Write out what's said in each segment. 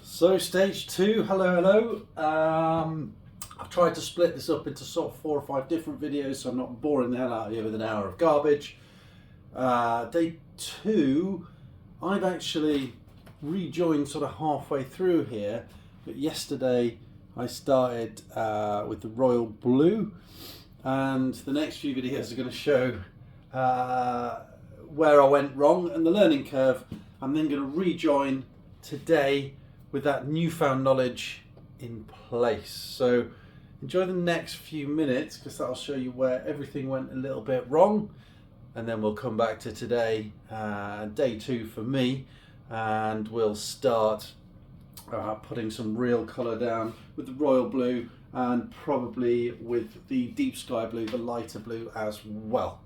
So stage 2, hello. I've tried to split this up into sort of 4 or 5 different videos so I'm not boring the hell out of you with an hour of garbage. Day 2, I've actually rejoined sort of halfway through here, but yesterday I started with the royal blue, and the next few videos are going to show where I went wrong and the learning curve. I'm then going to rejoin today with that newfound knowledge in place. So enjoy the next few minutes because that'll show you where everything went a little bit wrong, and then we'll come back to today, day 2 for me, and we'll start putting some real colour down with the royal blue and probably with the deep sky blue, the lighter blue as well.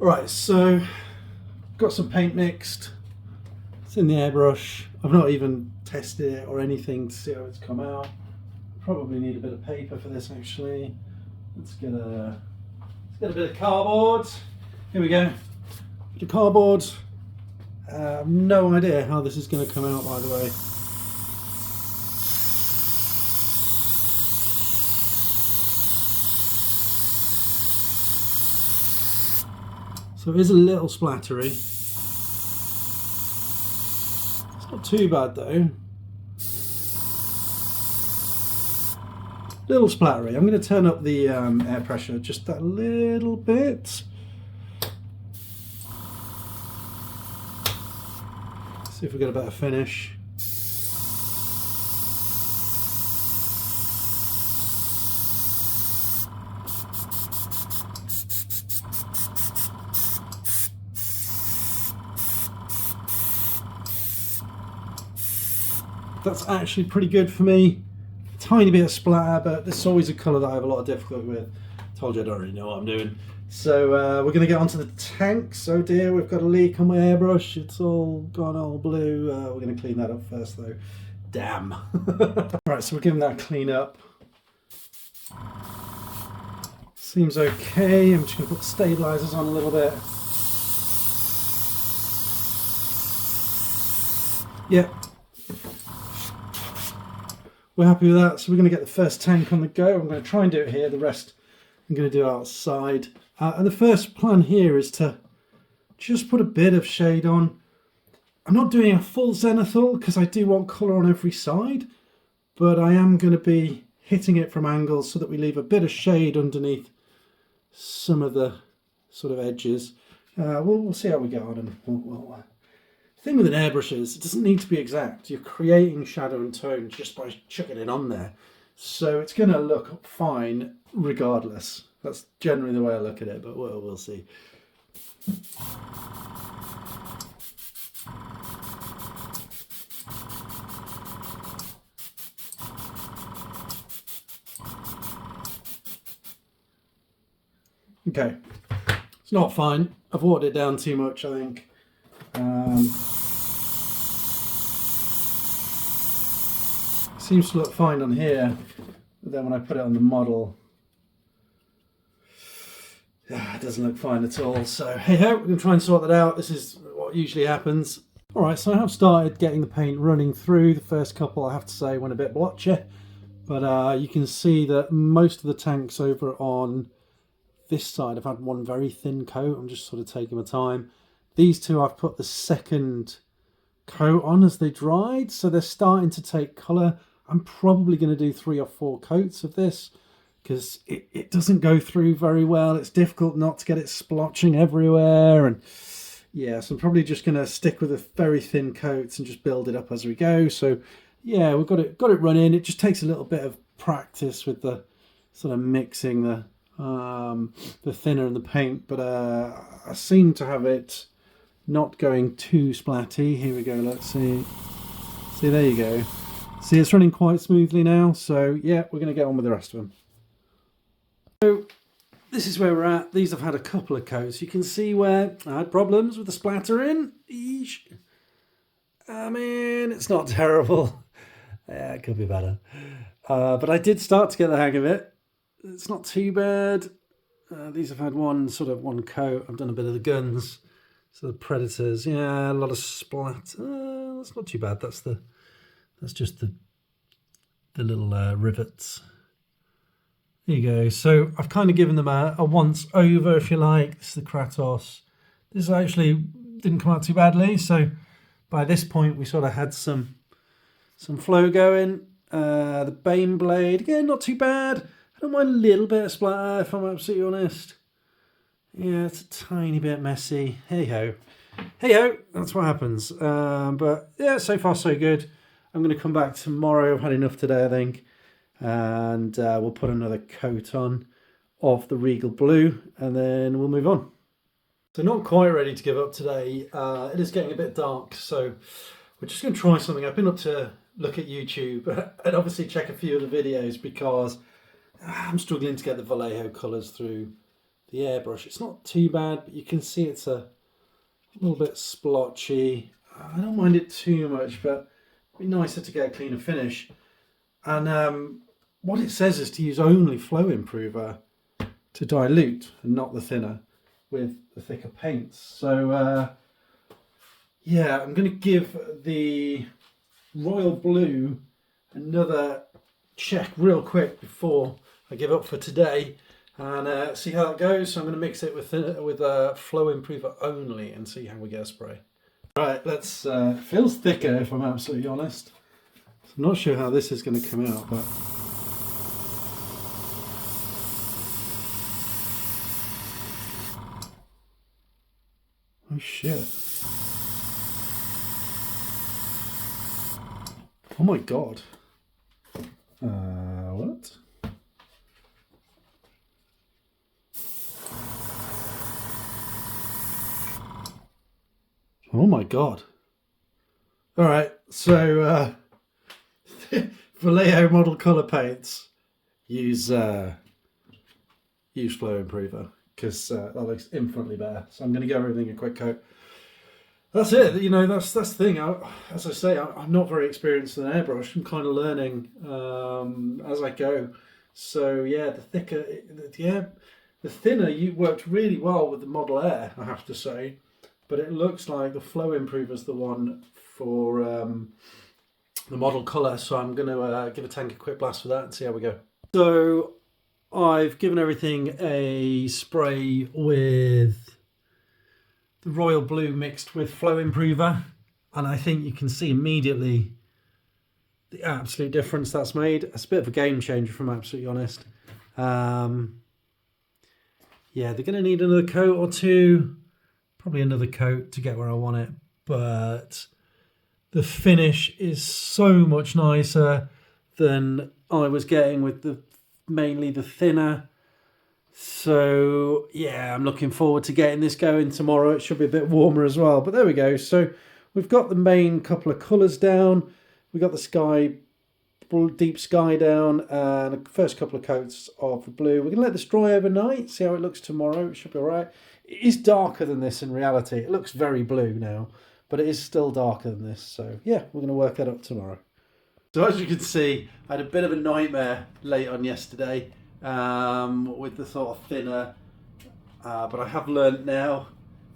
Alright, so got some paint mixed. It's in the airbrush. I've not even tested it or anything to see how it's come out. Probably need a bit of paper for this actually. Let's get a bit of cardboard. Here we go. Bit of cardboard. I have no idea how this is going to come out, by the way. So it is a little splattery. Not too bad though. Little splattery. I'm going to turn up the air pressure just a little bit. See if we get a better finish. That's actually pretty good for me. A tiny bit of splatter, but this is always a colour that I have a lot of difficulty with. Told you I don't really know what I'm doing. So we're going to get onto the tanks. Oh dear, we've got a leak on my airbrush. It's all gone all blue. We're going to clean that up first though. Damn. Right, so we're giving that a clean up. Seems okay. I'm just going to put the stabilisers on a little bit. Yep. We're happy with that, so we're going to get the first tank on the go. I'm going to try and do it here, the rest I'm going to do outside. And the first plan here is to just put a bit of shade on. I'm not doing a full zenithal because I do want colour on every side, but I am going to be hitting it from angles so that we leave a bit of shade underneath some of the sort of edges. We'll see how we get on, and the thing with an airbrush is it doesn't need to be exact. You're creating shadow and tone just by chucking it on there. So it's going to look fine regardless. That's generally the way I look at it, but we'll see. Okay, it's not fine. I've watered it down too much, I think. Seems to look fine on here, but then when I put it on the model, it doesn't look fine at all. So hey ho, we're going to try and sort that out. This is what usually happens. Alright, so I have started getting the paint running through. The first couple, I have to say, went a bit blotchy, but you can see that most of the tanks over on this side have had one very thin coat. I'm just sort of taking my time. These two I've put the second coat on as they dried, so they're starting to take colour. I'm probably going to do 3 or 4 coats of this because it doesn't go through very well. It's difficult not to get it splotching everywhere, and yeah, so I'm probably just going to stick with the very thin coats and just build it up as we go. So yeah, we've got it running. It just takes a little bit of practice with the sort of mixing the thinner and the paint, but I seem to have it not going too splatty. Here we go, let's see, there you go. See, it's running quite smoothly now, so yeah, we're going to get on with the rest of them. So this is where we're at. These have had a couple of coats. You can see where I had problems with the splattering. Eesh. I mean, it's not terrible. Yeah, it could be better. But I did start to get the hang of it. It's not too bad. These have had one coat. I've done a bit of the guns. So the Predators, yeah, a lot of splat. That's not too bad. That's the That's just the little rivets. There you go. So I've kind of given them a once over, if you like. This is the Kratos. This actually didn't come out too badly. So by this point, we sort of had some flow going. The Bane blade, again, not too bad. I don't mind a little bit of splatter, if I'm absolutely honest. Yeah, it's a tiny bit messy. Hey ho. Hey ho, that's what happens. But yeah, so far so good. I'm going to come back tomorrow. I've had enough today, I think. And we'll put another coat on of the Regal Blue and then we'll move on. So not quite ready to give up today. It is getting a bit dark, so we're just going to try something. I've been up to look at YouTube and obviously check a few of the videos because I'm struggling to get the Vallejo colours through the airbrush. It's not too bad, but you can see it's a little bit splotchy. I don't mind it too much, but it'd be nicer to get a cleaner finish. And what it says is to use only flow improver to dilute and not the thinner with the thicker paints. So yeah, I'm going to give the Royal Blue another check real quick before I give up for today and see how that goes. So I'm going to mix it with flow improver only and see how we get a spray. Right, let's. It feels thicker if I'm absolutely honest. I'm not sure how this is going to come out, but oh shit! Oh my god! What? Oh my god! All right, so Vallejo model colour paints use flow improver because that looks infinitely better. So I'm going to give everything a quick coat. That's it. You know, that's the thing. As I say, I'm not very experienced in airbrush. I'm kind of learning as I go. So yeah, the thinner you worked really well with the Model Air, I have to say. But it looks like the flow improver is the one for the model colour. So I'm going to give a tank a quick blast for that and see how we go. So I've given everything a spray with the Royal Blue mixed with flow improver, and I think you can see immediately the absolute difference that's made. It's a bit of a game changer, if I'm absolutely honest. Yeah, they're going to need another coat or two, probably another coat to get where I want it, but the finish is so much nicer than I was getting with mainly the thinner. So yeah, I'm looking forward to getting this going tomorrow. It should be a bit warmer as well, but there we go. So we've got the main couple of colours down. We've got the sky, deep sky down, and the first couple of coats of the blue. We're going to let this dry overnight, see how it looks tomorrow. It should be all right. It is darker than this in reality. It looks very blue now, but it is still darker than this. So yeah, we're going to work that up tomorrow. So as you can see, I had a bit of a nightmare late on yesterday with the sort of thinner, but I have learned now,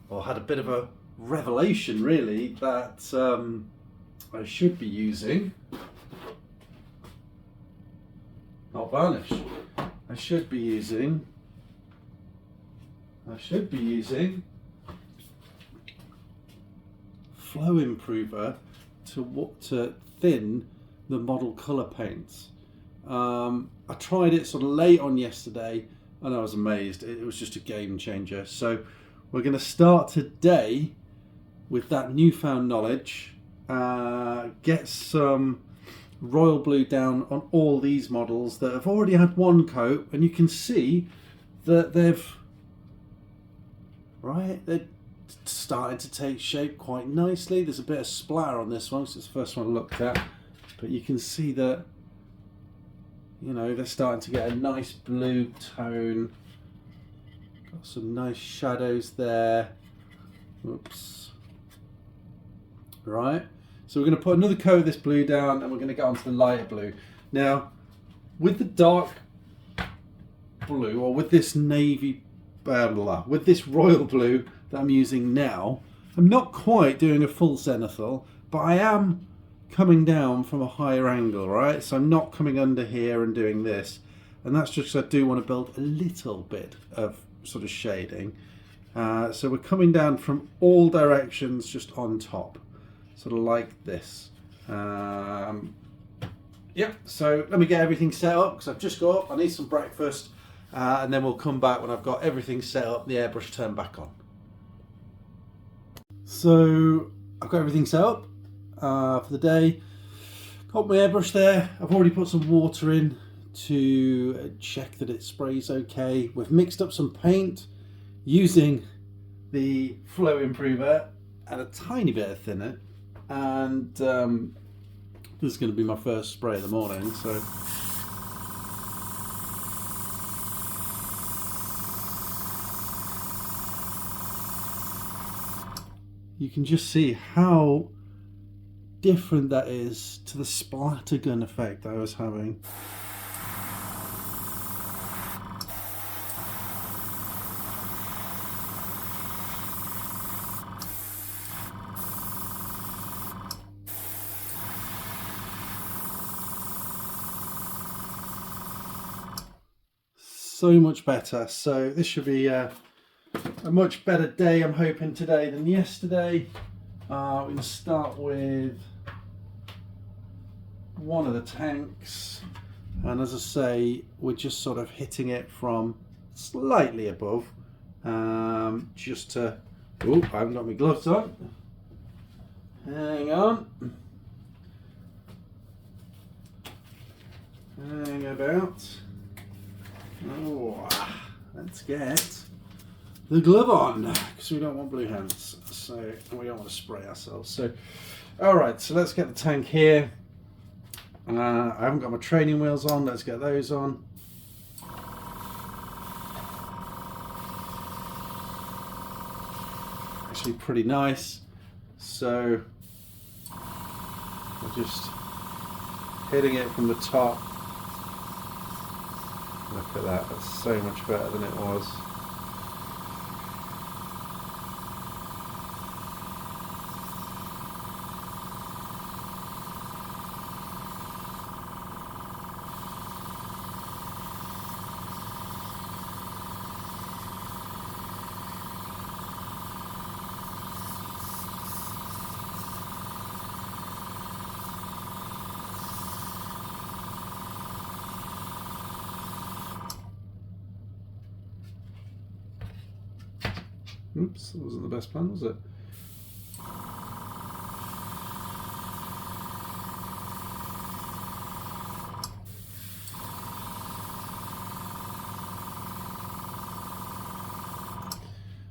or had a bit of a revelation really, that I should be using, not varnish, I should be using flow improver to thin the model colour paints. I tried it sort of late on yesterday and I was amazed. It was just a game changer. So we're going to start today with that newfound knowledge, get some Royal Blue down on all these models that have already had one coat, and you can see that they're starting to take shape quite nicely. There's a bit of splatter on this one, so it's the first one I looked at, but you can see that, you know, they're starting to get a nice blue tone. Got some nice shadows there. Oops. Right, so we're going to put another coat of this blue down and we're going to get onto the lighter blue. Now, with the dark blue, or with this navy, with this royal blue that I'm using now, I'm not quite doing a full zenithal, but I am coming down from a higher angle, right? So I'm not coming under here and doing this. And that's just because I do want to build a little bit of sort of shading. So we're coming down from all directions just on top, sort of like this. Yeah, so let me get everything set up because I've just got up, I need some breakfast, and then we'll come back when I've got everything set up, the airbrush turned back on. So I've got everything set up for the day. Got my airbrush there. I've already put some water in to check that it sprays okay. We've mixed up some paint using the flow improver and a tiny bit of thinner, and this is going to be my first spray of the morning, so you can just see how different that is to the splatter gun effect I was having. So much better. So this should be a much better day, I'm hoping, today than yesterday. We're going to start with one of the tanks, and as I say, we're just sort of hitting it from slightly above, just to... Oh, I haven't got my gloves on. Hang on. Hang about. Oh, let's get the glove on because we don't want blue hands, so we don't want to spray ourselves. So, all right, so let's get the tank here. I haven't got my training wheels on. Let's get those on. Actually, pretty nice. So, we're just hitting it from the top. Look at that, that's so much better than it was. Oops, that wasn't the best plan, was it?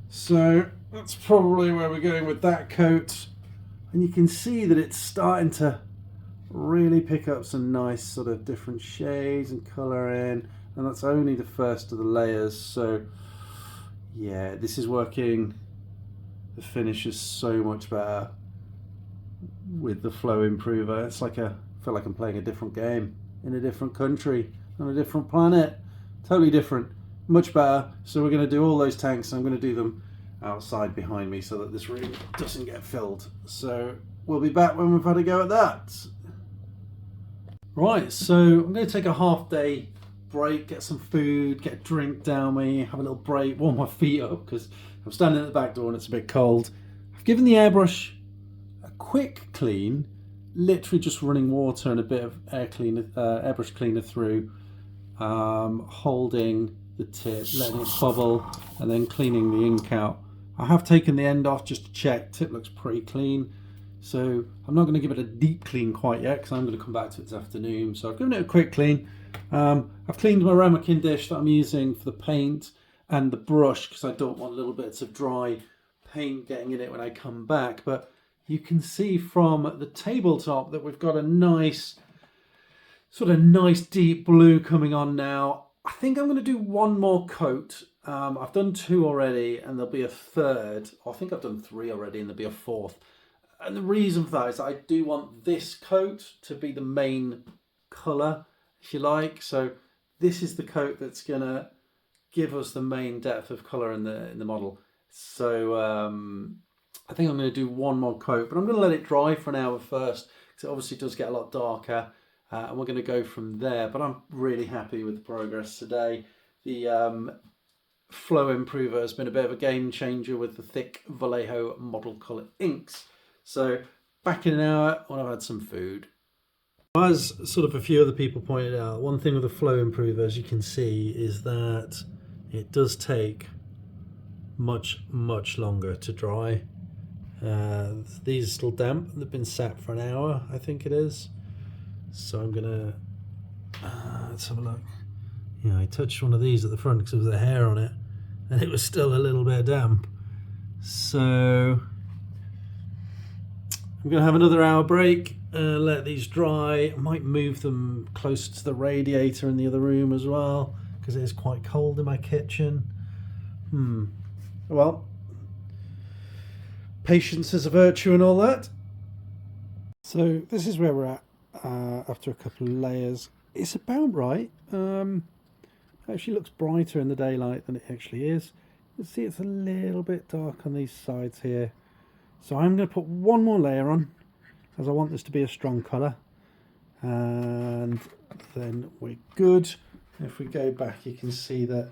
So that's probably where we're going with that coat. And you can see that it's starting to really pick up some nice sort of different shades and colour in. And that's only the first of the layers. So yeah, this is working. The finish is so much better with the flow improver. It's like I feel like I'm playing a different game in a different country on a different planet. Totally different, much better. So we're going to do all those tanks, and I'm going to do them outside behind me so that this room doesn't get filled. So we'll be back when we've had a go at that. Right, so I'm going to take a half day break, get some food, get a drink down me, have a little break, warm my feet up because I'm standing at the back door and it's a bit cold. I've given the airbrush a quick clean, literally just running water and a bit of airbrush cleaner through, holding the tip, letting it bubble, and then cleaning the ink out. I have taken the end off just to check. Tip looks pretty clean, so I'm not going to give it a deep clean quite yet because I'm going to come back to it this afternoon. So I've given it a quick clean. I've cleaned my ramekin dish that I'm using for the paint and the brush because I don't want little bits of dry paint getting in it when I come back. But you can see from the tabletop that we've got a nice deep blue coming on now. I think I'm going to do one more coat. I've done 2 already and there'll be a third. I think I've done 3 already and there'll be a 4th. And the reason for that is I do want this coat to be the main colour, if you like. So this is the coat that's going to give us the main depth of colour in the model. So I think I'm going to do one more coat, but I'm going to let it dry for an hour first because So it obviously does get a lot darker, and we're going to go from there. But I'm really happy with the progress today. The flow improver has been a bit of a game changer with the thick Vallejo model colour inks. So back in an hour when I've had some food. As sort of a few other people pointed out, one thing with the flow improver, as you can see, is that it does take much longer to dry. These are still damp. They've been sat for an hour, I think it is. So I'm gonna let's have a look. Yeah, I touched one of these at the front because there was a hair on it and it was still a little bit damp. So I'm gonna have another hour break, let these dry. I might move them closer to the radiator in the other room as well because it is quite cold in my kitchen. Well, patience is a virtue and all that. So this is where we're at after a couple of layers. It's about right. Actually looks brighter in the daylight than it actually is. You can see it's a little bit dark on these sides here. So I'm going to put one more layer on as I want this to be a strong colour. And then we're good. If we go back, you can see that,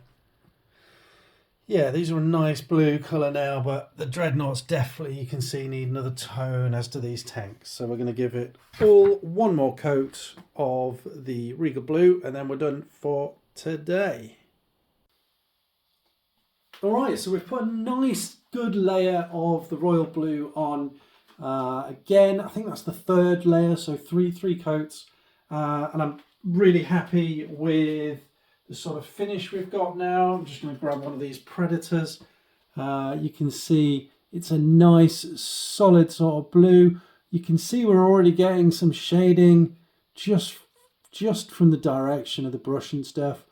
yeah, these are a nice blue colour now, but the dreadnoughts definitely, you can see, need another tone, as do these tanks. So we're going to give it all one more coat of the Regal Blue, and then we're done for today. Alright, so we've put a nice good layer of the Royal Blue on. Again, I think that's the third layer, so three coats. And I'm really happy with the sort of finish we've got now. I'm just going to grab one of these Predators. You can see it's a nice solid sort of blue. You can see we're already getting some shading just from the direction of the brush and stuff,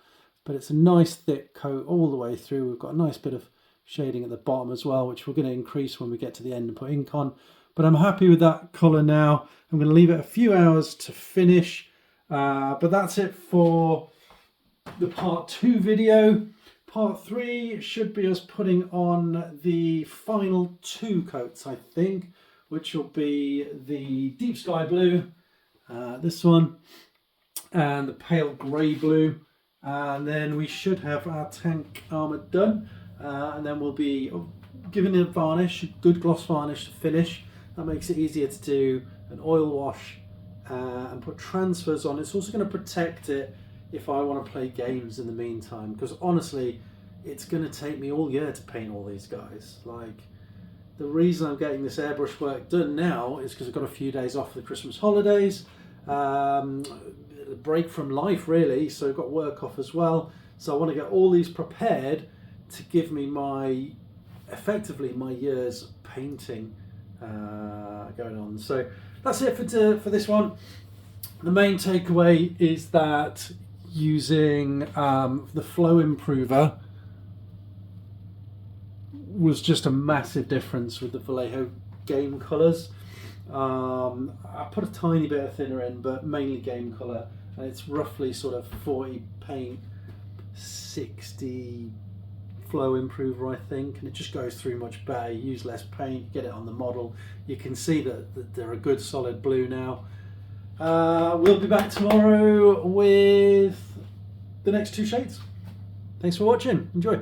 but it's a nice thick coat all the way through. We've got a nice bit of shading at the bottom as well, which we're going to increase when we get to the end and put ink on. But I'm happy with that colour now. I'm going to leave it a few hours to finish, but that's it for the part 2 video. Part 3 should be us putting on the final 2 coats, I think, which will be the Deep Sky Blue, this one, and the Pale Grey Blue. And then we should have our tank armour done, and then we'll be giving it a varnish, a good gloss varnish to finish. That makes it easier to do an oil wash and put transfers on. It's also going to protect it if I want to play games in the meantime, because honestly it's going to take me all year to paint all these guys. Like, the reason I'm getting this airbrush work done now is because I've got a few days off for the Christmas holidays, a break from life really, so I've got work off as well. So I want to get all these prepared to give me effectively my year's painting going on. So that's it for this one. The main takeaway is that using the flow improver was just a massive difference with the Vallejo game colours. I put a tiny bit of thinner in, but mainly game colour, and it's roughly sort of 40 paint, 60 flow improver, I think, and it just goes through much better. You use less paint, you get it on the model. You can see that they're a good solid blue now. We'll be back tomorrow with the next 2 shades. Thanks for watching. Enjoy.